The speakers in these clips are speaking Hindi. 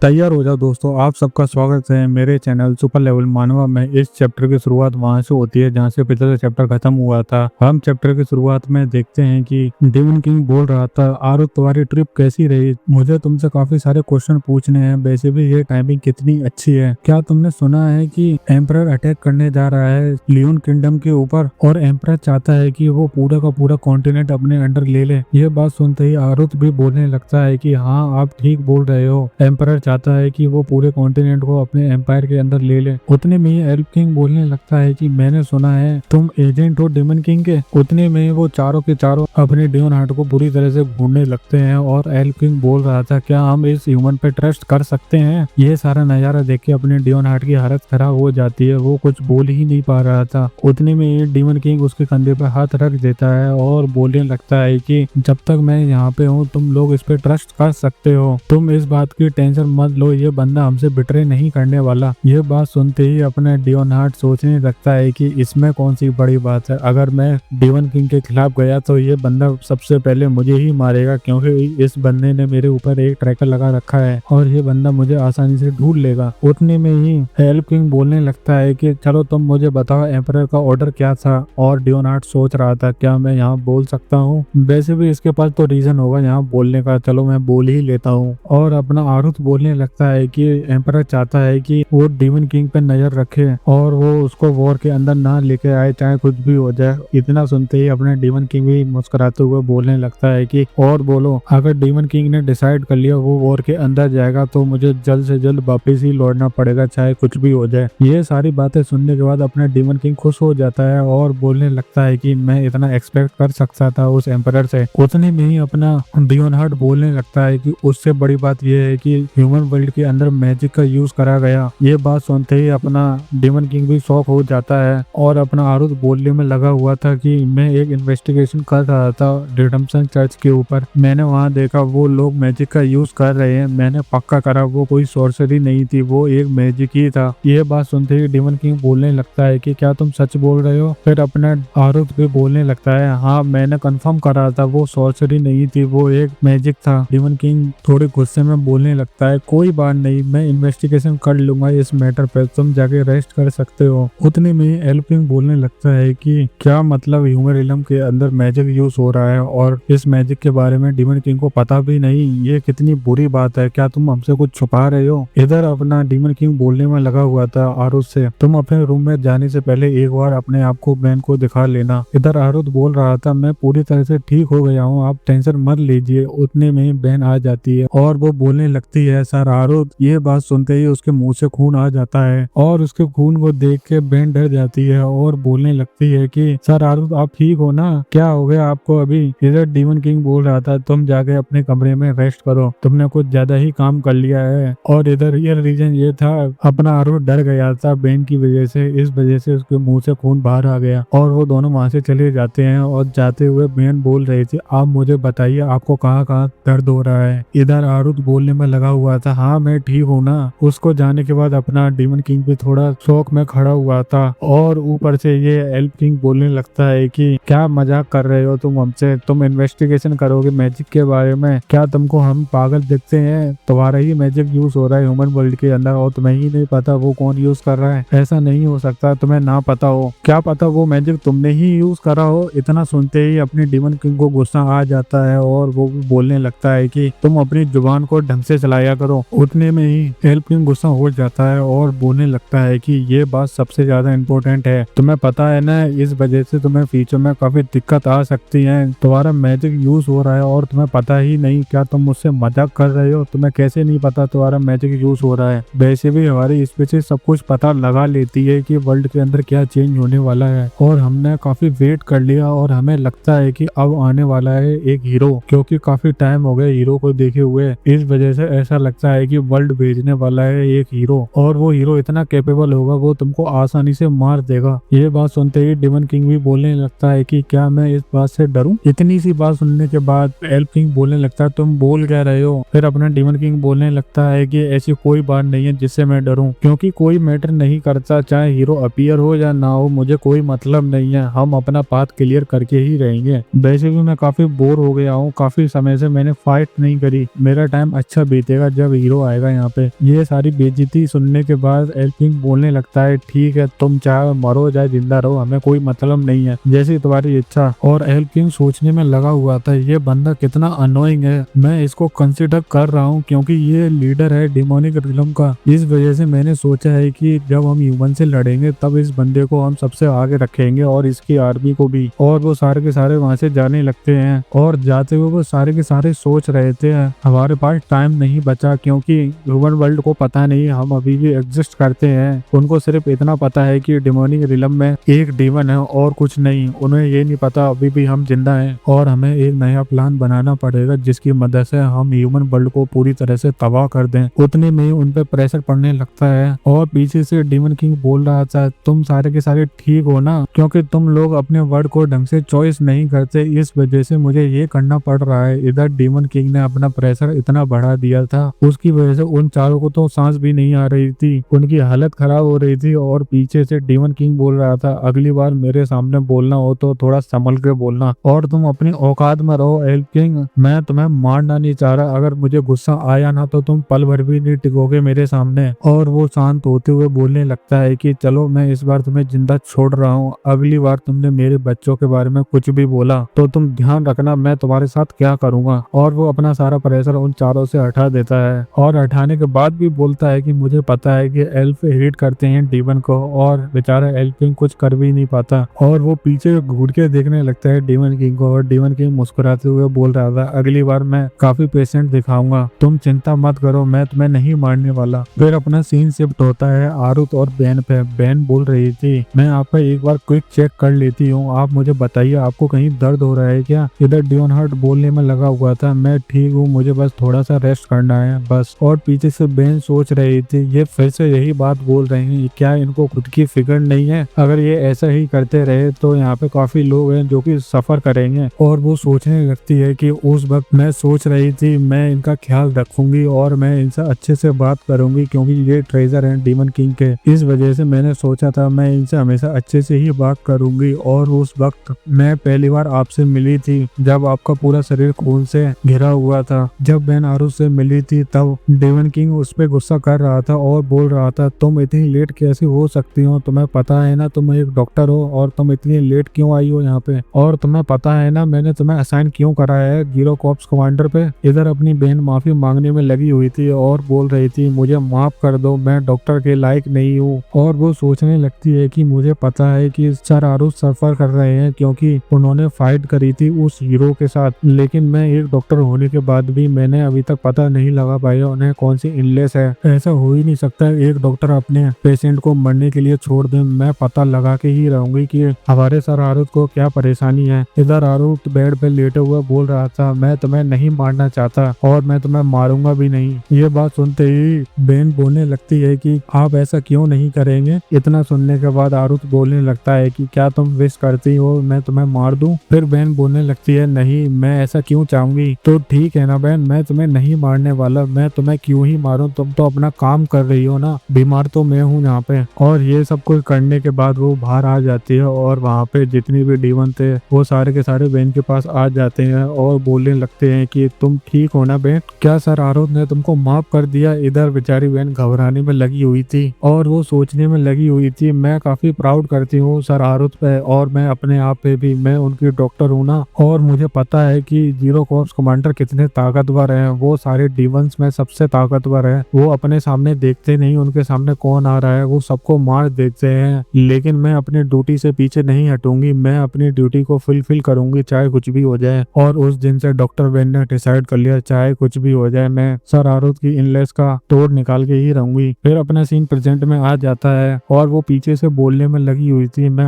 तैयार हो जाओ दोस्तों, आप सबका स्वागत है मेरे चैनल सुपर लेवल मानवा में। इस चैप्टर की शुरुआत वहां से होती है जहां से पिछले चैप्टर खत्म हुआ था। हम चैप्टर की शुरुआत में देखते हैं कि डेमन किंग बोल रहा था, आरो तुम्हारी ट्रिप कैसी रही? मुझे तुमसे काफी सारे क्वेश्चन पूछने हैं। वैसे भी ये टाइमिंग कितनी अच्छी है। क्या तुमने सुना है कि एम्परर अटैक करने जा रहा है लियोन किंगडम के ऊपर और एम्परर चाहता है कि वो पूरा का पूरा कॉन्टिनेंट अपने अंडर ले ले। ये बात सुनते ही आरुत भी बोलने लगता है कि हाँ, आप ठीक बोल रहे हो। एम्परर चाहता है कि वो पूरे कॉन्टिनेंट को अपने एम्पायर के अंदर ले ले। उतने में ही एल्फ किंग बोलने लगता है कि मैंने सुना है तुम एजेंट हो डेमन किंग के। उतने में ही वो चारों के चारों अपने डियोन हार्ट को बुरी तरह से ढूंढने लगते हैं और एल्फ किंग बोल रहा था, क्या हम इस ह्यूमन पे ट्रस्ट कर सकते हैं? ये सारा नजारा देख के अपने डियोन हार्ट की हालत खराब हो जाती है। वो कुछ बोल ही नहीं पा रहा था। उतने में ही डेमन किंग उसके कंधे पे हाथ रख देता है और बोलने लगता है कि जब तक मैं यहाँ पे हूँ तुम लोग इस पे ट्रस्ट कर सकते हो। तुम इस बात की टेंशन मत लो, ये बंदा हमसे बिट्रे नहीं करने वाला। ये बात सुनते ही अपने डियोन हार्ट सोचने लगता है कि इसमें कौन सी बड़ी बात है। अगर मैं डेमन किंग के खिलाफ गया तो ये बंदा सबसे पहले मुझे ही मारेगा, क्योंकि इस बंदे ने मेरे ऊपर एक ट्रैकर लगा रखा है और ये बंदा मुझे आसानी से ढूंढ लेगा। उतने में ही एल्फ किंग बोलने लगता है कि चलो तुम मुझे बताओ एम्परर का ऑर्डर क्या था। और डियोन हार्ट सोच रहा था, क्या मैं यहाँ बोल सकता हूँ? वैसे भी इसके पास तो रीजन होगा यहाँ बोलने का, चलो मैं बोल ही लेता हूँ। और अपना आरुत बोलने लगता है कि एम्परर चाहता है कि वो डेमन किंग पे नजर रखे और वो उसको वॉर के अंदर ना लेके आए, चाहे कुछ भी हो जाए। इतना सुनते ही अपने डेमन किंग भी मुस्कुराते हुए बोलने लगता है कि और बोलो, अगर डेमन किंग ने डिसाइड कर लिया वो वॉर के अंदर जाएगा तो मुझे जल्द से जल्द वापस ही लौटना पड़ेगा, चाहे कुछ भी हो जाए। ये सारी बातें सुनने के बाद अपना डेमन किंग खुश हो जाता है और बोलने लगता है कि मैं इतना एक्सपेक्ट कर सकता था उस एम्परर से। उतने में ही अपना डियोन हार्ट बोलने लगता है कि उससे बड़ी बात यह है कि ह्यूमन वर्ल्ड के अंदर मैजिक का यूज करा गया। ये बात सुनते ही अपना डेमन किंग भी शॉक हो जाता है और अपना आरुत बोलने में लगा हुआ था कि मैं एक इन्वेस्टिगेशन कर रहा था रिडेम्पशन चर्च के ऊपर। मैंने वहां देखा वो लोग मैजिक का यूज कर रहे हैं। मैंने पक्का करा वो कोई सॉर्सरी नहीं थी, वो एक मैजिक ही था। ये बात सुनते ही डेमन किंग बोलने लगता है कि क्या तुम सच बोल रहे हो? फिर अपना आरुत भी बोलने लगता है, हाँ मैंने कंफर्म करा था, वो सॉर्सरी नहीं थी, वो एक मैजिक था। डेमन किंग थोड़े गुस्से में बोलने लगता है, कोई बात नहीं, मैं इन्वेस्टिगेशन कर लूंगा इस मैटर पे, तुम जाके रेस्ट कर सकते हो। उतने में एल्फ किंग बोलने लगता है कि क्या मतलब ह्यूमन रिलम के अंदर मैजिक यूज हो रहा है और इस मैजिक के बारे में डेमन किंग को पता भी नहीं? ये कितनी बुरी बात है, क्या तुम हमसे कुछ छुपा रहे हो? इधर अपना डेमन किंग बोलने में लगा हुआ था आरुत से, तुम अपने रूम में जाने से पहले एक बार अपने आप को बैन को दिखा लेना। इधर आरुत बोल रहा था, मैं पूरी तरह से ठीक हो गया हूँ, आप टेंशन मत लीजिए। उतने में ही बैन आ जाती है और वो बोलने लगती है, सर आरुत। ये बात सुनते ही उसके मुंह से खून आ जाता है और उसके खून को देख के बैन डर जाती है और बोलने लगती है कि सर आरुत आप ठीक हो ना? क्या हो गया आपको अभी? इधर डेमन किंग बोल रहा था, तुम जाके अपने कमरे में रेस्ट करो, तुमने कुछ ज्यादा ही काम कर लिया है। और इधर ये रीजन ये था, अपना आरुत डर गया था बैन की वजह से, इस वजह से उसके मुंह से खून बाहर आ गया और वो दोनों वहां से चले जाते हैं। और जाते हुए बैन बोल रही थी, आप मुझे बताइए आपको कहाँ कहाँ दर्द हो रहा है? इधर आरुत बोलने में लगा हुआ था, हाँ मैं ठीक हूँ ना। उसको जाने के बाद अपना डेमन किंग भी थोड़ा शौक में खड़ा हुआ था और ऊपर से ये एल्फ किंग बोलने लगता है कि क्या मजाक कर रहे हो तुम हमसे? तुम इन्वेस्टिगेशन करोगे मैजिक के बारे में? क्या तुमको हम पागल दिखते हैं? तुम्हारा ही मैजिक यूज हो रहा है ह्यूमन वर्ल्ड के अंदर और तुम्हें ही नहीं पता वो कौन यूज कर रहा है? ऐसा नहीं हो सकता, तुम्हें ना पता हो। क्या पता वो मैजिक तुमने ही यूज करा हो। इतना सुनते ही अपने डेमन किंग को गुस्सा आ जाता है और वो भी बोलने लगता है कि तुम अपनी जुबान को ढंग से चलाया करो। उतने में ही एल्फ किंग गुस्सा हो जाता है और बोलने लगता है कि ये बात सबसे ज्यादा इम्पोर्टेंट है, तुम्हें पता है ना, इस वजह से तुम्हें फ्यूचर में काफी दिक्कत आ सकती है। तुम्हारा मैजिक यूज हो रहा है और तुम्हें पता ही नहीं। क्या तुम मुझसे मजाक कर रहे हो? तुम्हें कैसे नहीं पता तुम्हारा मैजिक यूज हो रहा है? वैसे भी हमारी स्पीशीज सब कुछ पता लगा लेती है कि वर्ल्ड के अंदर क्या चेंज होने वाला है और हमने काफी वेट कर लिया और हमें लगता है कि अब आने वाला है एक हीरो, क्योंकि काफी टाइम हो गए हीरो को देखे हुए। इस वजह से ऐसा लगता है कि वर्ल्ड भेजने वाला है एक हीरो और वो हीरो इतना कैपेबल होगा वो तुमको आसानी से मार देगा। ये बात सुनते ही डेमन किंग भी बोलने लगता है कि क्या मैं इस बात से डरूं? इतनी सी बात सुनने के बाद एल्फ किंग बोलने लगता है, तुम बोल क्या रहे हो? फिर अपना डेमन किंग बोलने लगता है कि ऐसी कोई बात नहीं है जिससे मैं डरूं, क्योंकि कोई मैटर नहीं करता, चाहे हीरो अपीयर हो या ना हो, मुझे कोई मतलब नहीं है। हम अपना पाथ क्लियर करके ही रहेंगे। वैसे भी मैं काफी बोर हो गया हूँ, काफी समय से मैंने फाइट नहीं करी। मेरा टाइम अच्छा बीतेगा जब जब हीरो आएगा यहाँ पे। ये सारी बेइज्जती सुनने के बाद एल्फ किंग बोलने लगता है ठीक है, तुम चाहे मरो चाहे जिंदा रहो, हमें कोई मतलब नहीं है, जैसी तुम्हारी इच्छा। और एल्फ किंग सोचने में लगा हुआ था ये बंदा कितना अनोइंग है, मैं इसको कंसिडर कर रहा हूँ क्योंकि ये लीडर है डिमोनिक रिलम का। इस वजह से मैंने सोचा है कि जब हम ह्यूमन से लड़ेंगे तब इस बंदे को हम सबसे आगे रखेंगे और इसकी आर्मी को भी। और वो सारे के सारे वहां से जाने लगते हैं और जाते हुए वो सारे के सारे सोच रहे थे हमारे पास टाइम नहीं बचा, क्योंकि ह्यूमन वर्ल्ड को पता नहीं हम अभी भी एग्जिस्ट करते हैं। उनको सिर्फ इतना पता है कि डिमोनिक रिलम में एक डीमन है और कुछ नहीं। उन्हें ये नहीं पता अभी भी हम जिंदा हैं और हमें एक नया प्लान बनाना पड़ेगा जिसकी मदद से हम ह्यूमन वर्ल्ड को पूरी तरह से तबाह कर दें। उतने में ही उन पे प्रेशर पड़ने लगता है और पीछे से डीमन किंग बोल रहा था तुम सारे के सारे ठीक हो ना, क्योंकि तुम लोग अपने वर्ड को ढंग से चॉइस नहीं करते, इस वजह से मुझे ये करना पड़ रहा है। इधर डीमन किंग ने अपना प्रेशर इतना बढ़ा दिया था, उसकी वजह से उन चारों को तो सांस भी नहीं आ रही थी, उनकी हालत खराब हो रही थी। और पीछे से डीमन किंग बोल रहा था अगली बार मेरे सामने बोलना हो तो थोड़ा संभल के बोलना और तुम अपनी औकात में रहो एल्फ किंग, मैं तुम्हें मारना नहीं चाह रहा, अगर मुझे गुस्सा आया ना तो तुम पल भर भी नहीं टिकोगे मेरे सामने। और वो शांत होते हुए बोलने लगता है कि चलो मैं इस बार तुम्हें जिंदा छोड़ रहा हूँ, अगली बार तुमने मेरे बच्चों के बारे में कुछ भी बोला तो तुम ध्यान रखना मैं तुम्हारे साथ क्या करूंगा। और वो अपना सारा प्रेशर उन चारों से हटा देता है और हटाने के बाद भी बोलता है कि मुझे पता है कि एल्फ हेट करते हैं डीमन को और बेचारा एल्फ किंग कुछ कर भी नहीं पाता। और वो पीछे घूर के देखने लगता है डीमन किंग को और डीमन किंग मुस्कुराते हुए बोल रहा था अगली बार मैं काफी पेशेंट दिखाऊंगा, तुम चिंता मत करो, मैं तुम्हें नहीं मारने वाला। फिर अपना सीन शिफ्ट होता है आरुत और बेन पे। बेन बोल रही थी मैं आपका एक बार क्विक चेक कर लेती हूँ, आप मुझे बताइए आपको कहीं दर्द हो रहा है क्या। इधर डियोन हार्ट बोलने में लगा हुआ था मैं ठीक हूँ, मुझे बस थोड़ा सा रेस्ट करना है बस। और पीछे से बेन सोच रही थी ये फिर से यही बात बोल रहे हैं, क्या इनको खुद की फिक्र नहीं है, अगर ये ऐसा ही करते रहे तो यहाँ पे काफी लोग हैं जो कि सफर करेंगे। और वो सोचने लगती है कि उस वक्त मैं सोच रही थी मैं इनका ख्याल रखूंगी और मैं इनसे अच्छे से बात करूंगी क्योंकि ये ट्रेजर हैं डीमन किंग के, इस वजह से मैंने सोचा था मैं इनसे हमेशा अच्छे से ही बात करूंगी। और उस वक्त मैं पहली बार आपसे मिली थी जब आपका पूरा शरीर खून से घिरा हुआ था, जब बेन आरुत से मिली थी तब डीमन किंग उस पर गुस्सा कर रहा था और बोल रहा था तुम इतनी लेट कैसे हो सकती हो, तुम्हें पता है ना तुम एक डॉक्टर हो और तुम इतनी लेट क्यों आई हो यहाँ पे, और तुम्हें पता है ना मैंने तुम्हें असाइन क्यों कराया है गिरो कॉर्प्स कमांडर पे। इधर अपनी बहन माफी मांगने में लगी हुई थी और बोल रही थी मुझे माफ कर दो, मैं डॉक्टर के लायक नहीं हूँ। और वो सोचने लगती है कि मुझे पता है कि सर आरुत सफर कर रहे हैं क्योंकि उन्होंने फाइट करी थी उस हीरो के साथ, लेकिन मैं एक डॉक्टर होने के बाद भी मैंने अभी तक पता नहीं लगा पाया उन्हें कौन सी इलनेस है। ऐसा हो ही नहीं सकता एक डॉक्टर अपने पेशेंट को मरने के लिए छोड़ दे, मैं पता लगा के ही रहूंगी कि हमारे सर आरुत को क्या परेशानी है। इधर आरुत बेड पे लेटे हुए बोल रहा था मैं तुम्हें नहीं मारना चाहता और मैं तुम्हें मारूंगा भी नहीं। ये बात सुनते ही बेन बोलने लगती है कि आप ऐसा क्यों नहीं करेंगे। इतना सुनने के बाद आरुत बोलने लगता है कि क्या तुम विश करती हो मैं तुम्हें मार दूं। फिर बेन बोलने लगती है नहीं मैं ऐसा क्यों चाहूंगी, तो ठीक है ना बेन मैं तुम्हें नहीं मारने वाला, मैं तुम्हें क्यों ही मारूं, तुम तो अपना काम कर रही हो ना, बीमार तो मैं हूँ यहाँ पे। और ये सब कुछ करने के बाद वो बाहर आ जाती है और वहाँ पे जितनी भी डीमन थे वो सारे के सारे बेन के पास आ जाते हैं और बोलने लगते हैं कि तुम ठीक हो ना बेन, क्या सर आरुत ने तुमको माफ कर दिया। इधर बेचारी बेन घबराने में लगी हुई थी और वो सोचने में लगी हुई थी मैं काफी प्राउड करती हूँ सर आरुत पे और मैं अपने आप पे भी, मैं उनकी डॉक्टर हूँ ना और मुझे पता है कि जीरो कॉर्प्स कमांडर कितने ताकतवर हैं, वो सारे डीमंस में सबसे ताकतवर है, वो अपने सामने देखते नहीं उनके सामने कौन आ रहा है वो सबको मार देते हैं, लेकिन मैं अपनी ड्यूटी से पीछे नहीं हटूंगी, मैं अपनी ड्यूटी को फुलफिल करूंगी चाहे कुछ भी हो जाए। और उस दिन से डॉक्टर बेन ने डिसाइड कर लिया चाहे कुछ भी हो जाए मैं सर आरुत की इनलेस का तोड़ निकाल के ही रहूंगी। फिर अपना सीन प्रेजेंट में आ जाता है और वो पीछे से बोलने में लगी हुई थी मैं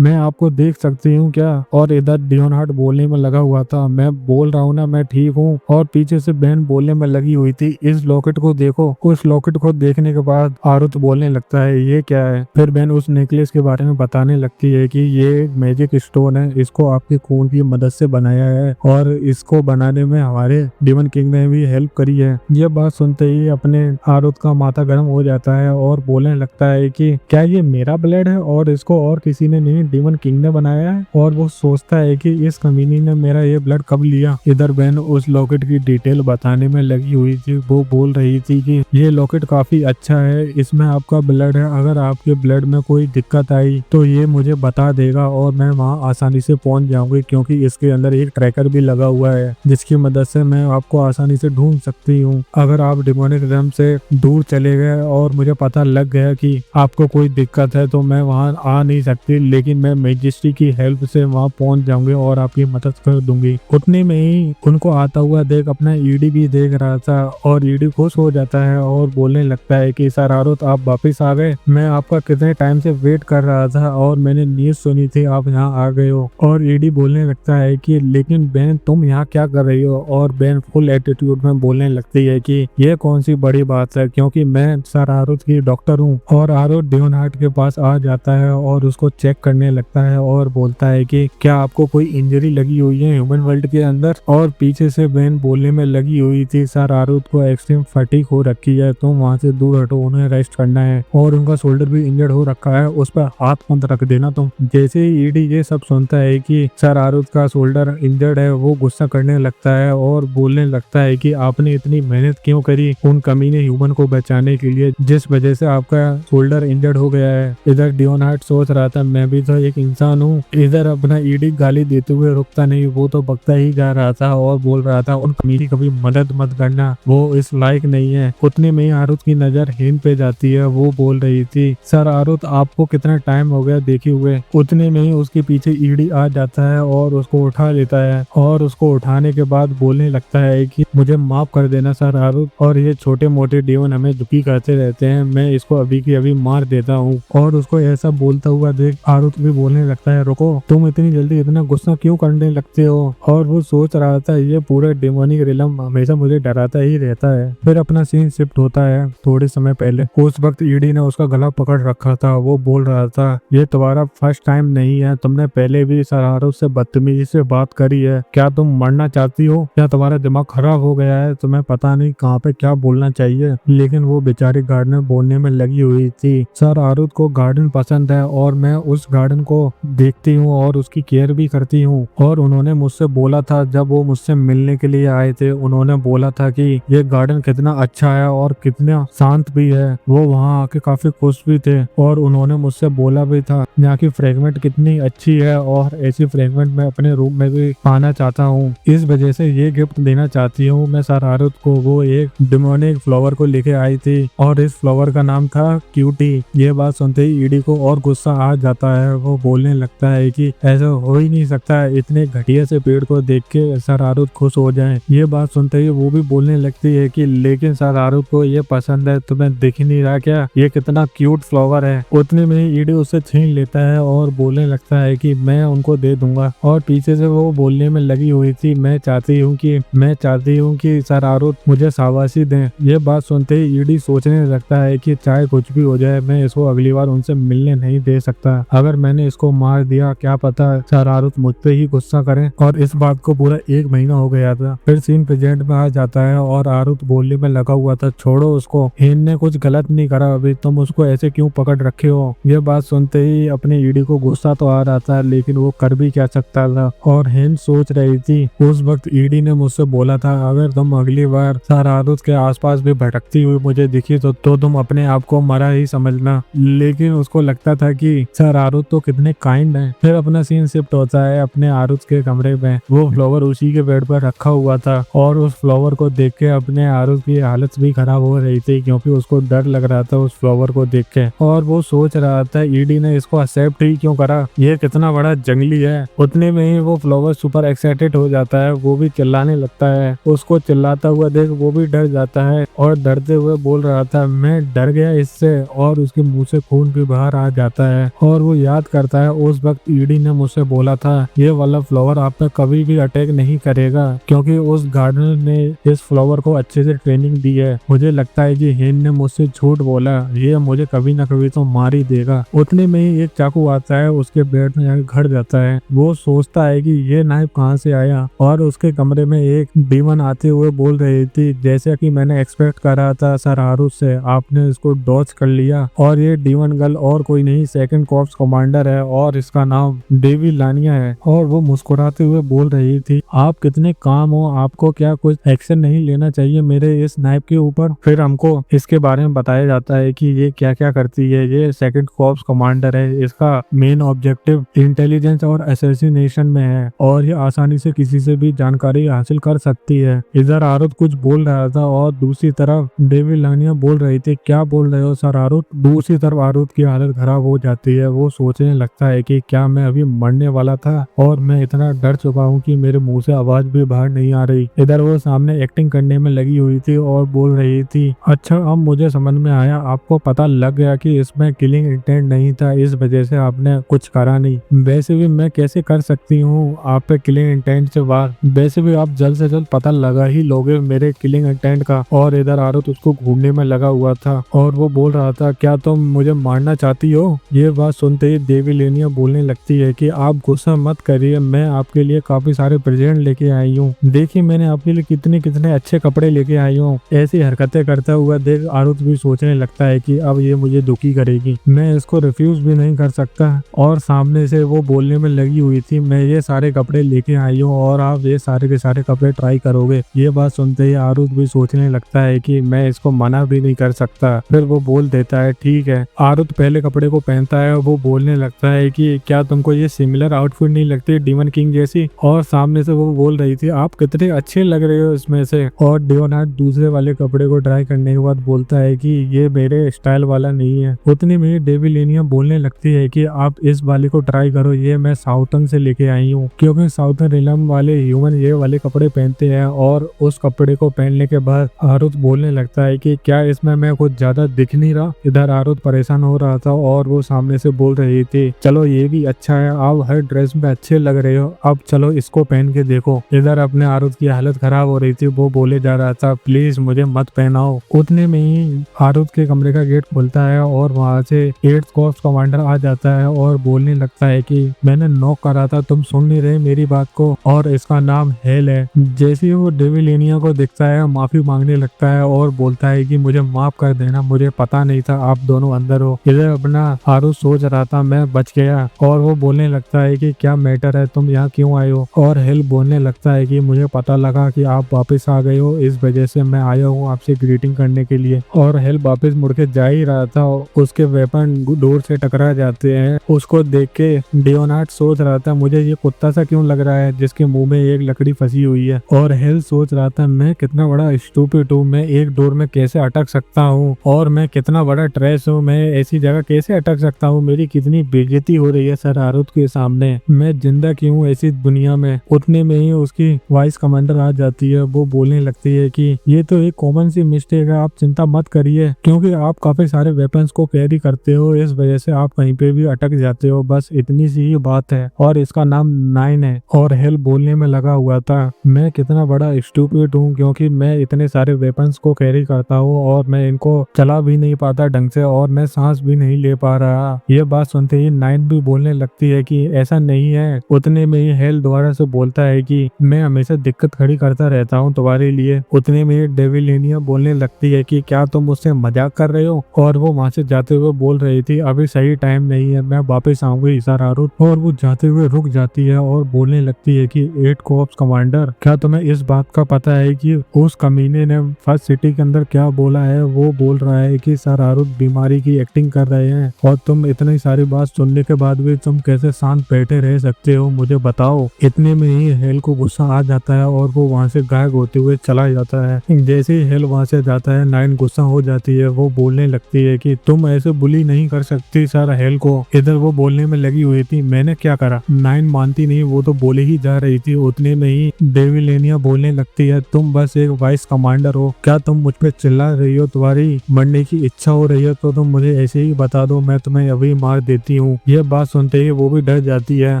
आपको देख सकती हूँ क्या, और इधर डियोन हार्ट बोलने में लगा हुआ था मैं बोल रहा हूँ ना मैं ठीक हूँ। और पीछे से बहन बोलने में लगी हुई थी इस लॉकेट को देखो। उस लॉकेट को देखने के बाद आरुत बोलने लगता है ये क्या है। फिर बहन उस नेकलेस के बारे में बताने लगती है कि ये एक मैजिक स्टोन है, इसको आपके खून की मदद से बनाया है और इसको बनाने में हमारे डीमन किंग ने भी हेल्प करी है। ये बात सुनते ही अपने आरुत का माथा गर्म हो जाता है और बोलने लगता है कि क्या ये मेरा ब्लड है और इसको और किसी ने नहीं डीमन किंग ने बनाया है। और वो सोचता है कि इस कमीनी ने मेरा ये ब्लड कब लिया। इधर बहन उस लॉकेट की डिटेल बताने में लगी हुई हुई थी वो बोल रही थी कि ये लॉकेट काफी अच्छा है, इसमें आपका ब्लड है, अगर आपके ब्लड में कोई दिक्कत आई तो ये मुझे बता देगा और मैं वहाँ आसानी से पहुंच जाऊंगी, क्योंकि इसके अंदर एक ट्रैकर भी लगा हुआ है जिसकी मदद से मैं आपको आसानी से ढूंढ सकती हूँ। अगर आप डिमोनिक रिलम से दूर चले गए और मुझे पता लग गया कि आपको कोई दिक्कत है तो मैं वहाँ आ नहीं सकती, लेकिन मैं मैजेस्टी की हेल्प से वहाँ पहुंच जाऊंगी और आपकी मदद कर दूंगी। उतने में ही उनको आता हुआ देख अपना ईडी भी देख रहा था और ईडी खुश हो जाता है और बोलने लगता है कि सर आरुत आप वापिस आ गए, मैं आपका कितने टाइम से वेट कर रहा था और मैंने न्यूज सुनी थी आप यहाँ आ गए हो। और ईडी बोलने लगता है कि लेकिन बेन तुम यहाँ क्या कर रही हो, और बेन फुल एटीट्यूड में बोलने लगती है कि ये कौन सी बड़ी बात है, क्योंकि मैं सर आरुत की डॉक्टर हूँ। और आरुत डियोनहार्ट के पास आ जाता है और उसको चेक करने लगता है और बोलता है कि क्या आपको कोई इंजरी लगी हुई है ह्यूमन वर्ल्ड के अंदर। और पीछे से बेन बोलने में लगी हुई थी सर आरुत को एक्सट्रीम फटीग हो रखी है, तुम वहाँ से दूर हटो, उन्हें रेस्ट करना है, और उनका शोल्डर भी इंजर्ड हो रखा है, उस पर हाथ मत रख देना तुम। जैसे ही ईडी ये सब सुनता है कि सर आरुत का शोल्डर इंजर्ड है वो गुस्सा करने लगता है और बोलने लगता है कि आपने इतनी मेहनत क्यों करी उन कमीने ह्यूमन को बचाने के लिए जिस वजह से आपका शोल्डर इंजर्ड हो गया है। इधर डियोनहार्ट सोच रहा था मैं भी तो एक इंसान हूँ, इधर अपना ईडी गाली देते हुए रुकता नहीं, वो तो बकता ही जा रहा था और बोल रहा था उन कमीने की कभी मदद मत करना, वो इस लायक नहीं है। उतने में ही आरुत की नजर हेन पे जाती है, वो बोल रही थी सर आरुत आपको कितना टाइम हो गया देखे हुए। उतने में ही उसके पीछे ईडी आ जाता है और उसको उठा लेता है और उसको उठाने के बाद बोलने लगता है कि मुझे माफ कर देना सर आरुत, और ये छोटे मोटे डेमन हमें दुखी करते रहते हैं, मैं इसको अभी की अभी मार देता हूँ। और उसको ऐसा बोलता हुआ देख आरुत भी बोलने लगता है रुको तुम इतनी जल्दी इतना गुस्सा क्यों करने लगते हो। और वो सोच रहा था ये पूरा डेमोनिक रिलम हमेशा मुझे डराता ही रहता है। फिर अपना सीन शिफ्ट होता है थोड़े समय पहले। उस वक्त ईडी ने उसका गला पकड़ रखा था, वो बोल रहा था ये तुम्हारा फर्स्ट टाइम नहीं है, तुमने पहले भी सर आरुत से बदतमीजी से बात करी है, क्या तुम मरना चाहती हो, क्या तुम्हारा दिमाग खराब हो गया है, तुम्हें पता नहीं कहाँ पे क्या बोलना चाहिए। लेकिन वो बेचारी गार्डनर बोलने में लगी हुई थी सर आरुत को गार्डन पसंद है और मैं उस गार्डन को देखती हूँ और उसकी केयर भी करती हूँ, और उन्होंने मुझसे बोला था जब वो मुझसे मिलने के लिए आए थे, उन्होंने बोला था कि ये गार्डन कितना अच्छा है और कितना शांत भी है, वो वहाँ आके काफी खुश भी थे, और उन्होंने मुझसे बोला भी था यहाँ की फ्रेगमेंट कितनी अच्छी है और ऐसी फ्रेगमेंट मैं अपने रूम में भी पाना चाहता हूँ, इस वजह से ये गिफ्ट देना चाहती हूँ मैं सर आरुत को। वो एक डिमोनिक फ्लावर को लेके आई थी और इस फ्लावर का नाम था क्यूटी। ये बात सुनते ही ईडी को और गुस्सा आ जाता है, वो बोलने लगता है कि ऐसा हो ही नहीं सकता है, इतने घटिया से पेड़ को देख के सर आरुत खुश हो जाए। ये बात सुनते ही वो भी बोलने लगती है कि लेकिन सर आरुत को ये पसंद है, तुम्हें दिख नहीं रहा क्या ये कितना क्यूट फ्लावर है। उतने में ही ईडी उससे छीन लेता है और बोलने लगता है कि मैं उनको दे दूंगा, और पीछे से वो बोलने में लगी हुई थी मैं चाहती हूँ कि सर आरुत मुझे शाबाशी दें। ये बात सुनते ही ईडी सोचने लगता है कि चाहे कुछ भी हो जाए मैं इसको अगली बार उनसे मिलने नहीं दे सकता, अगर मैंने इसको मार दिया क्या पता सर आरुत मुझ पे ही गुस्सा करें। और इस बात को पूरा 1 महीना हो गया था। फिर सीन प्रेजेंट में आ जाता है और आरुत बोलने में लगा हुआ था छोड़ो उसको, हेन ने कुछ गलत नहीं करा, अभी तुम उसको ऐसे क्यों पकड़ रखे हो। ये बात सुनते ही अपने ईडी को गुस्सा तो आ रहा था लेकिन वो कर भी क्या सकता था। और हेन सोच रही थी उस वक्त ईडी ने मुझसे बोला था अगर तुम अगली बार सर आरुत के आसपास भी भटकती हुई मुझे दिखी तो तुम अपने आप को मरा ही समझना। लेकिन उसको लगता था कि सर आरुत तो कितने काइंड हैं। फिर अपना सीन शिफ्ट होता है अपने आरुत के कमरे में। वो फ्लावर उसी के बेड पर रखा हुआ था और उस फ्लावर को देख के अपने आरुत की हालत भी खराब हो रही थी क्योंकि उसको डर लग रहा था उस फ्लावर को देख के। और वो सोच रहा था ईडी ने इसको एक्सेप्ट ही क्यों करा, ये कितना बड़ा जंगली है। उतने में ही वो फ्लावर सुपर एक्साइटेड हो जाता है, वो भी चिल्लाने लगता है। उसको चिल्लाता हुआ देख वो भी डर जाता है और डरते हुए बोल रहा था मैं डर गया इससे, और उसके मुंह से खून भी बाहर आ जाता है। और वो याद करता है उस वक्त ईडी ने मुझसे बोला था ये वाला फ्लावर आप पे कभी भी अटैक नहीं करेगा क्योंकि उस गार्डनर ने इस फ्लावर को अच्छे से ट्रेनिंग दी है। मुझे लगता है कि हेन ने मुझसे झूठ बोला, ये मुझे कभी ना कभी तो मार ही देगा। उतने में ही एक चाकू आता है उसके बेड में जाकर खड़ जाता है। वो सोचता है कि ये नाइफ कहाँ से आया, और उसके कमरे में एक डीमन आते हुए बोल रही थी जैसा कि मैंने एक्सपेक्ट करा था सर आरुत से, आपने इसको डॉच कर लिया। और ये डीमन गर्ल और कोई नहीं सेकंड कॉर्प्स कमांडर है और इसका नाम डेवी लानिया है। और वो मुस्कुराते हुए बोल रही थी आप कितने काम हो, आपको क्या कुछ एक्शन नहीं लेना लेना चाहिए मेरे इस नाइफ के ऊपर। फिर हमको इसके बारे में बताया जाता है कि ये क्या क्या करती है। ये सेकंड कॉर्प्स कमांडर है, इसका मेन ऑब्जेक्टिव इंटेलिजेंस और असैसिनेशन में है और ये आसानी से किसी से भी जानकारी हासिल कर सकती है। इधर आरुत कुछ बोल रहा था और दूसरी तरफ डेविड लानिया बोल रही थी, क्या बोल रहे हो सर आरुत। दूसरी तरफ आरुत की हालत खराब हो जाती है। वो सोचने लगता है कि क्या मैं अभी मरने वाला था और मैं इतना डर चुका हूँ कि मेरे मुंह से आवाज भी बाहर नहीं आ रही। इधर वो सामने एक्टिंग करने में लगी हुई थी और बोल रही थी, अच्छा अब मुझे समझ में आया, आपको पता लग गया कि इसमें किलिंग इंटेंट नहीं था, इस वजह से आपने कुछ करा नहीं। वैसे भी मैं कैसे कर सकती हूँ आप पे किलिंग इंटेंट से वार। वैसे भी आप जल्द से जल्द पता लगा ही लोगे मेरे किलिंग इंटेंट का। और इधर आरुत उसको घूमने में लगा हुआ था और वो बोल रहा था, क्या तुम मुझे मारना चाहती हो। ये बात सुनते ही देवी लेनिया बोलने लगती है कि आप गुस्सा मत करिए, मैं आपके लिए काफी सारे प्रेजेंट लेके आई हूँ। देखिए मैंने आपके लिए कितने कितने अच्छे कपड़े लेके आई हूँ। ऐसी हरकतें करता हुआ देख आरुत भी सोचने लगता है कि अब ये मुझे दुखी करेगी, मैं इसको रिफ्यूज भी नहीं कर सकता। और सामने से वो बोलने में लगी हुई थी, मैं ये सारे कपड़े लेके आई हूँ और आप ये सारे के सारे कपड़े ट्राई करोगे। ये बात सुनते ही आरुत भी सोचने लगता है कि मैं इसको मना भी नहीं कर सकता। फिर वो बोल देता है, ठीक है। आरुत पहले कपड़े को पहनता है और वो बोलने लगता है कि क्या तुमको ये सिमिलर आउटफिट नहीं लगती डीमन किंग जैसी। और सामने से वो बोल रही थी, आप कितने अच्छे लग रहे हो इसमें से। और डियोनार्ड दूसरे वाले कपड़े को ट्राई करने के बाद बोलता है कि ये मेरे स्टाइल वाला नहीं है। उतनी में डेवी लेनिया बोलने लगती है कि आप इस वाले को ट्राई करो, ये मैं साउथर्न से लेके आई हूँ, क्योंकि साउथर्न रिलम वाले ह्यूमन ये वाले कपड़े पहनते हैं। और उस कपड़े को पहनने के बाद आरुत बोलने लगता है कि क्या इसमें मैं कुछ ज्यादा दिख नहीं रहा। इधर आरुत परेशान हो रहा था और वो सामने से बोल रही थी, चलो ये भी अच्छा है, आप हर ड्रेस में अच्छे लग रहे हो, अब चलो इसको पहन के देखो। इधर अपने आरुत की हालत खराब हो रही थी, वो बोले जा रहा था, प्लीज मुझे मत पहनाओ। उतने में ही आरुत के कमरे का गेट खुलता है और वहां से 8th कॉर्प्स कमांडर आ जाता है और बोलने लगता है कि मैंने नॉक करा था, तुम सुन नहीं रहे मेरी बात को, और इसका नाम हेल है। जैसे ही वो डेवी लेनिया को दिखता है माफी मांगने लगता है और बोलता है कि मुझे माफ कर देना, मुझे पता नहीं था आप दोनों अंदर हो। इधर अपना आरुत सोच रहा था मैं बच गया। और वो बोलने लगता है कि क्या मैटर है, तुम यहाँ क्यों आए हो। और हेल बोलने लगता है कि मुझे पता लगा कि आप वापस आ गए हो, इस वजह से मैं आया हूँ आपसे ग्रीटिंग करने के लिए। और हेल वापस मुड़ के जा ही रहा था, उसके वेपन डोर से टकरा जाते हैं। उसको देख के डियोनार्ड सोच रहा था, मुझे ये कुत्ता सा क्यों लग रहा है जिसके मुंह में एक लकड़ी फंसी हुई है। और हेल सोच रहा था, मैं कितना बड़ा स्टूपिड हूँ, मैं एक डोर में कैसे अटक सकता हूँ, और मैं कितना बड़ा ट्रेश हूँ, मैं ऐसी जगह कैसे अटक सकता हूँ, मेरी कितनी बेइज्जती हो रही है सर आरुत के सामने, मैं जिंदा क्यों हूँ ऐसी दुनिया में। उतने में ही उसकी वाइस कमांडर आ जाती है। वो बोलने लगती है कि ये तो एक कॉमन सी मिस्टेक है, आप चिंता मत करिए, क्योंकि आप काफी सारे वेपन्स को कैरी करते हो, इस वजह से आप कहीं पे भी अटक जाते हो, बस इतनी सी ही बात है। और इसका नाम 9 है। और हेल बोलने में लगा हुआ था, मैं कितना बड़ा स्टूपिड हूँ, क्योंकि मैं इतने सारे वेपन्स को कैरी करता हूँ और मैं इनको चला भी नहीं पाता ढंग से, और मैं सांस भी नहीं ले पा रहा। ये बात सुनते ही 9 भी बोलने लगती है कि ऐसा नहीं है। उतने में ही हेल दोबारा से बोलता है कि मैं हमेशा दिक्कत खड़ी करता रहता हूँ तुम्हारे लिए। उतने में ही डेवी लेनिया बोलने लगती है कि क्या तुम मुझसे मजाक कर रहे हो। और वो वहां से जाते हुए बोल रही थी, अभी सही टाइम नहीं है, मैं वापस आऊंगी सर आरुत। और वो जाते हुए रुक जाती है और बोलने लगती है कि 8 कॉर्प्स कमांडर, क्या तुम्हें इस बात का पता है कि उस कमीने ने फर्स्ट सिटी के अंदर क्या बोला है। वो बोल रहा है कि सर आरुत बीमारी की एक्टिंग कर रहे हैं, और तुम इतनी सारी बात सुनने के बाद भी तुम कैसे शांत बैठे रह सकते हो, मुझे बताओ। इतने में ही हेल को गुस्सा आ जाता है और वो वहां से गायब होते हुए चला जाता है। जैसे ही हेल वहां से जाता है 9 गुस्सा हो जाती है। वो बोलने लगती है कि तुम ऐसे बुली नहीं कर सकती सर हेल को। इधर वो बोलने में लगी हुई थी, मैंने क्या करा। 9 मानती नहीं, वो तो बोले ही जा रही थी। उतने में ही डेवी लेनिया बोलने लगती है, तुम बस एक वाइस कमांडर हो, क्या तुम मुझ पे चिल्ला रही हो, तुम्हारी मरने की इच्छा हो रही है तो तुम मुझे ऐसे ही बता दो, मैं तुम्हें अभी मार देती हूँ। ये बात सुनते ही वो भी डर जाती है।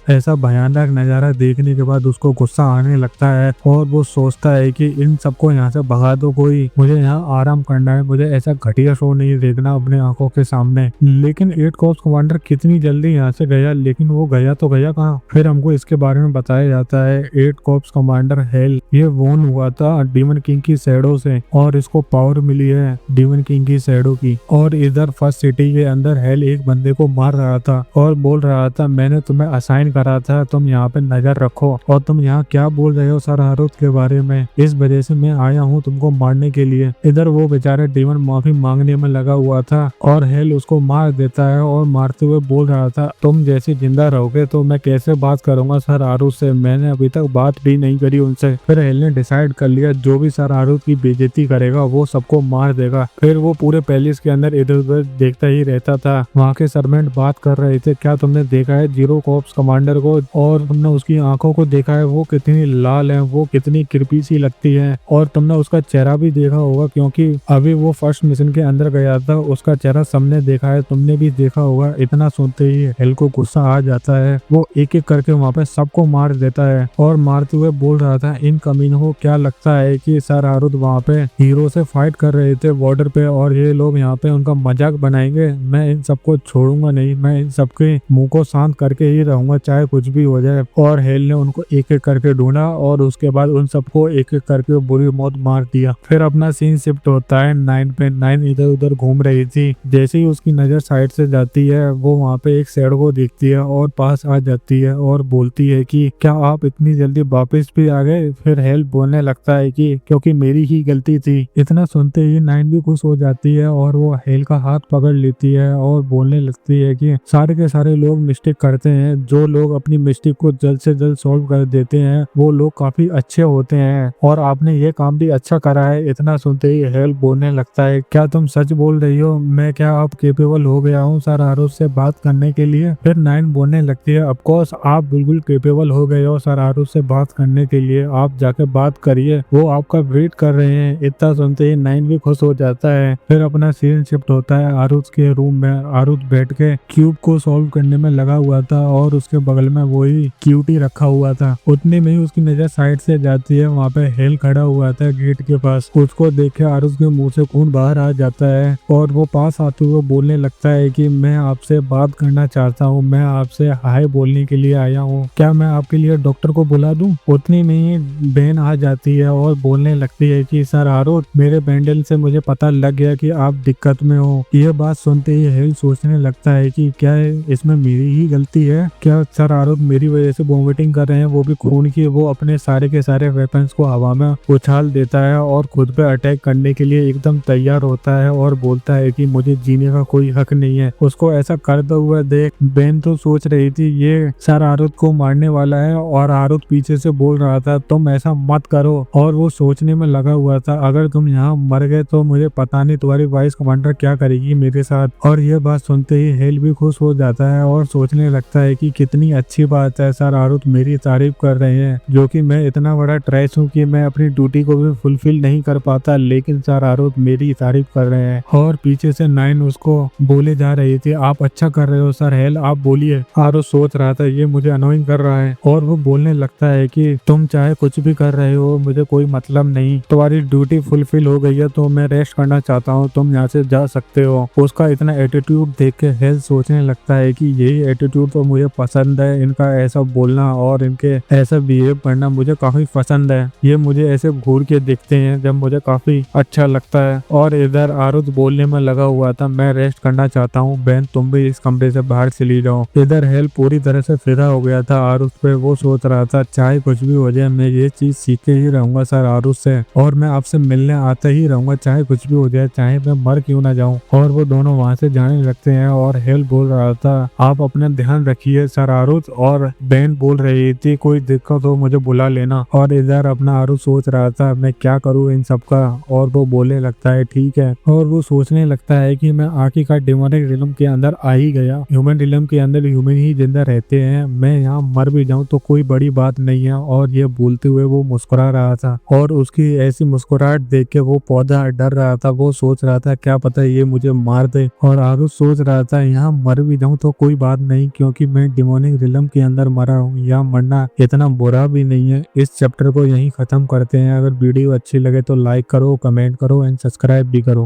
ऐसा भयानक नजारा देखने के बाद उसको गुस्सा आने लगता है और वो सोचता है कि इन सबको यहाँ से भगा दो, कोई मुझे यहाँ आराम करना है, मुझे ऐसा घटिया शो नहीं देखना अपने आंखों के सामने। लेकिन 8 कॉर्प्स कमांडर कितनी जल्दी यहाँ से गया, लेकिन वो गया तो गया कहाँ। फिर हमको इसके बारे में बताया जाता है 8 कॉर्प्स कमांडर हेल ये वोन हुआ था डीमन किंग की शैडो से, और इसको पावर मिली है डीमन किंग की शैडो की। और इधर फर्स्ट सिटी के अंदर हेल एक बंदे को मार रहा था और बोल रहा था, मैंने तुम्हें असाइन करा था, तुम यहाँ पे नजर रखो। और तुम यहाँ क्या बोल रहे हो सर आरुत के बारे में, इस वजह से मैं आया हूँ तुमको मारने के लिए। इधर वो बेचारा डेमन माफी मांगने में लगा हुआ था और हेल उसको मार देता है और मारते हुए बोल रहा था तुम जैसे जिंदा रहोगे तो मैं कैसे बात करूंगा सर आरुष से, मैंने अभी तक बात भी नहीं करी उनसे। फिर हेल ने डिसाइड कर लिया जो भी सर आरुष की बेइज्जती करेगा वो सबको मार देगा। फिर वो पूरे पैलेस के अंदर इधर उधर देखता ही रहता था। वहाँ के सर्वेंट बात कर रहे थे क्या तुमने देखा है जीरो कॉर्प्स कमांडर को, और तुमने उसकी आंखों को देखा है वो कितनी लाल है, वो कितनी कृपी सी लगती है, और तुमने उसका चेहरा भी देखा होगा क्योंकि अभी वो फर्स्ट मिशन के अंदर गया था, उसका चेहरा सबने देखा है, तुमने भी देखा होगा। इतना सुनते ही हेल को गुस्सा आ जाता है, वो एक एक करके वहाँ पे सबको मार देता है और मारते हुए बोल रहा था इन कमीनों को क्या लगता है कि सर आरुष वहाँ पे हीरो से फाइट कर रहे थे बॉर्डर पे और ये लोग यहाँ पे उनका मजाक बनाएंगे। मैं इन सबको छोड़ूंगा नहीं, मैं इन सबके मुंह को शांत करके ही रहूंगा चाहे कुछ भी हो जाए। और हेल ने उनको एक एक करके ढूंढा और उसके बाद उन सबको एक एक करके बुरी मौत मार दिया। फिर अपना सीन शिफ्ट होता है 9 पे। 9 इधर उधर घूम रही थी, जैसे ही उसकी नजर साइड से जाती है वो वहाँ पे एक शेड को देखती है और पास आ जाती है और बोलती है कि क्या आप इतनी जल्दी वापस भी आ गए। फिर हेल बोलने लगता है कि क्योंकि मेरी ही गलती थी। इतना सुनते ही 9 भी खुश हो जाती है और वो हेल का हाथ पकड़ लेती है और बोलने लगती है कि सारे के सारे लोग मिस्टेक करते हैं, जो लोग अपनी मिस्टेक को जल्द से जल्द सॉल्व कर देते हैं वो लोग काफी अच्छे होते हैं और आपने ये काम भी अच्छा करा है। इतना सुनते ही हेल बोलने लगता है क्या तुम सच बोल रही हो, मैं क्या अब केपेबल हो गया हूँ सर आरुष से बात करने के लिए। फिर 9 बोलने लगती है ऑफ कोर्स आप बिल्कुल केपेबल हो गए हो सर आरुष से बात करने के लिए, आप जाके बात करिए, वो आपका वेट कर रहे हैं। इतना सुनते ही 9 भी खुश हो जाता है। फिर अपना सीन शिफ्ट होता है आरुष के रूम में। आरुष बैठ के क्यूब को सॉल्व करने में लगा हुआ था और उसके बगल में वही क्यूटी रखा हुआ था। उतने में ही उसकी नजर साइड से जाती है, वहाँ पे हेल खड़ा हुआ था गेट के पास। उसको देख के आरुष के मुंह से खून बाहर आ जाता है और वो पास आते हुए बोलने लगता है कि मैं आपसे बात करना चाहता हूँ, मैं आपसे हाय बोलने के लिए आया हूँ, क्या मैं आपके लिए डॉक्टर को बुला दूं। उतनी में ही बहन आ जाती है और बोलने लगती है कि सर आरुष मेरे बैंडल से मुझे पता लग गया कि आप दिक्कत में हो। यह बात सुनते ही हेल सोचने लगता है कि क्या इसमें मेरी ही गलती है, क्या सर आरुष मेरी वजह से वॉमिटिंग कर रहे हैं वो भी खून की। वो अपने सारे के सारे वेपन्स को हवा में उछाल देता है और खुद पे अटैक करने के लिए एकदम तैयार होता है और बोलता है कि मुझे जीने का कोई हक नहीं है। उसको ऐसा करते हुए देख बेन तो सोच रही थी ये सर आरुष को मारने वाला है और आरुष पीछे से बोल रहा था तुम ऐसा मत करो, और वो सोचने में लगा हुआ था अगर तुम यहाँ मर गए तो मुझे पता नहीं तुम्हारी वाइस कमांडर क्या करेगी मेरे साथ। और ये बात सुनते ही हेल भी खुश हो जाता है और सोचने लगता है कि कितनी अच्छी बात है सर आरुष मेरी तारीफ कर रहे हैं, जो कि मैं इतना बड़ा ट्रैश हूँ कि मैं अपनी ड्यूटी को भी फुलफिल नहीं कर पाता, लेकिन सर आरुष मेरी तारीफ कर रहे हैं। और पीछे से 9 उसको बोले जा रही थी आप अच्छा कर रहे हो सर हेल आप बोलिए। आरुष सोच रहा था ये मुझे अनोइंग कर रहा है और वो बोलने लगता है कि तुम चाहे कुछ भी कर रहे हो मुझे कोई मतलब नहीं, तुम्हारी ड्यूटी फुलफिल हो गई है तो मैं रेस्ट करना चाहता हूँ, तुम यहाँ से जा सकते हो। उसका इतना एटीट्यूड देख के हेल सोचने लगता है कि यही एटीट्यूड तो मुझे पसंद है, इनका ऐसा बोलना और इनके ऐसा बिहेव करना मुझे काफी पसंद है, ये मुझे ऐसे घूर के देखते हैं जब मुझे काफी अच्छा लगता है। और इधर आरुष बोलने में लगा हुआ था मैं रेस्ट करना चाहता हूँ, बहन तुम भी इस कमरे से बाहर चली जाओ। इधर हेल पूरी तरह से फिदा हो गया था आरुष पे। वो सोच रहा था चाहे कुछ भी हो जाए मैं ये चीज सीख के ही रहूंगा सर आरुष से, और मैं आपसे मिलने आता ही रहूंगा चाहे कुछ भी हो जाए, चाहे मैं मर क्यों ना जाऊं। और वो दोनों वहां से जाने लगते हैं और हेल बोल रहा था आप अपना ध्यान रखिए सर आरुष, और बहन बोल रही थी कोई दिक्कत हो मुझे बुला लेना। और इधर अपना आरुष सोच रहा था मैं क्या करूँ इन सब का, और वो बोलने लगता है ठीक है। और वो सोचने लगता है कि मैं आखिरकार डेमोनिक रिलम के अंदर आ ही गया, ह्यूमन रिलम के अंदर ह्यूमन ही जिंदा रहते हैं, मैं यहाँ मर भी जाऊं तो कोई बड़ी बात नहीं है। और ये बोलते हुए वो मुस्कुरा रहा था और उसकी ऐसी मुस्कुराहट देख के वो पौधा डर रहा था। वो सोच रहा था क्या पता ये मुझे मार दे, और आरुष सोच रहा था यहाँ मर भी जाऊं तो कोई बात नहीं क्योंकि मैं डेमोनिक रिलम के अंदर मरा हूँ, यहाँ मरना इतना बुरा भी नहीं है। इस चैप्टर को यहीं खत्म करते हैं। अगर वीडियो अच्छी लगे तो लाइक करो, कमेंट करो एंड सब्सक्राइब भी करो।